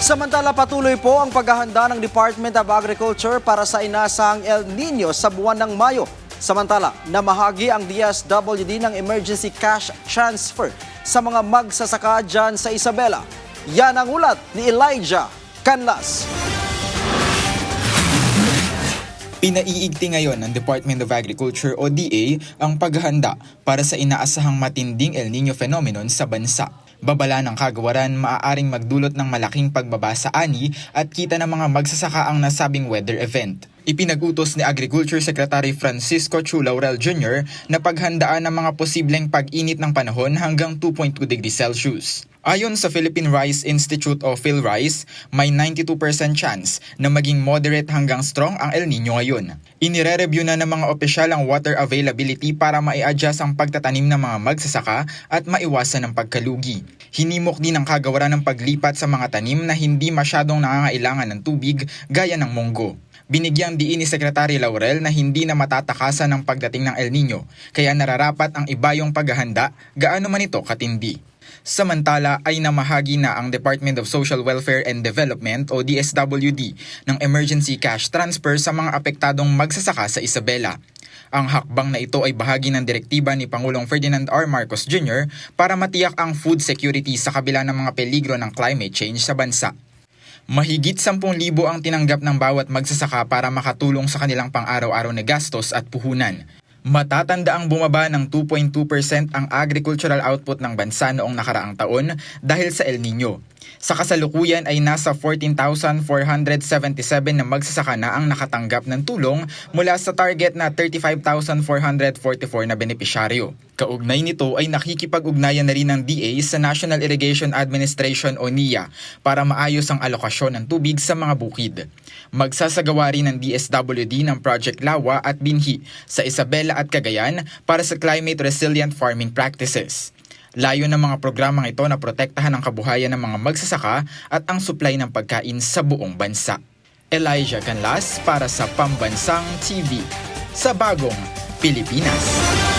Samantala, patuloy po ang paghahanda ng Department of Agriculture para sa inasahang El Nino sa buwan ng Mayo. Samantala, namahagi ang DSWD ng emergency cash transfer sa mga magsasaka dyan sa Isabela. Yan ang ulat ni Elijah Canlas. Pinaiigti ngayon ng Department of Agriculture o DA ang paghahanda para sa inaasahang matinding El Nino phenomenon sa bansa. Babala ng kagawaran, maaaring magdulot ng malaking pagbaba sa ani at kita ng mga magsasaka ang nasabing weather event. Ipinag-utos ni Agriculture Secretary Francisco Chu Laurel Jr. na paghandaan ang mga posibleng pag-init ng panahon hanggang 2.2 degrees Celsius. Ayon sa Philippine Rice Institute o PhilRice, may 92% chance na maging moderate hanggang strong ang El Nino ngayon. Inire-review na ng mga opisyal ang water availability para mai-adjust ang pagtatanim ng mga magsasaka at maiwasan ang pagkalugi. Hinimok din ang kagawaran ng paglipat sa mga tanim na hindi masyadong nangangailangan ng tubig gaya ng munggo. Binigyang diin ni Secretary Laurel na hindi na matatakasan ang pagdating ng El Nino, kaya nararapat ang ibayong paghahanda gaano man ito katindi. Samantala ay namahagi na ang Department of Social Welfare and Development o DSWD ng emergency cash transfer sa mga apektadong magsasaka sa Isabela. Ang hakbang na ito ay bahagi ng direktiba ni Pangulong Ferdinand R. Marcos Jr. para matiyak ang food security sa kabila ng mga peligro ng climate change sa bansa. Mahigit 10,000 ang tinanggap ng bawat magsasaka para makatulong sa kanilang pang-araw-araw na gastos at puhunan. Matatanda ang bumaba ng 2.2% ang agricultural output ng bansa noong nakaraang taon dahil sa El Nino. Sa kasalukuyan ay nasa 14,477 na magsasaka na ang nakatanggap ng tulong mula sa target na 35,444 na benepisyaryo. Kaugnay nito ay nakikipag-ugnayan na rin ng DA sa National Irrigation Administration o NIA para maayos ang alokasyon ng tubig sa mga bukid. Magsasagawa rin ng DSWD ng Project Lawa at Binhi sa Isabela at Cagayan para sa climate resilient farming practices. Layo ng mga programang ito na protektahan ang kabuhayan ng mga magsasaka at ang supply ng pagkain sa buong bansa. Elijah Canlas para sa Pambansang TV sa Bagong Pilipinas.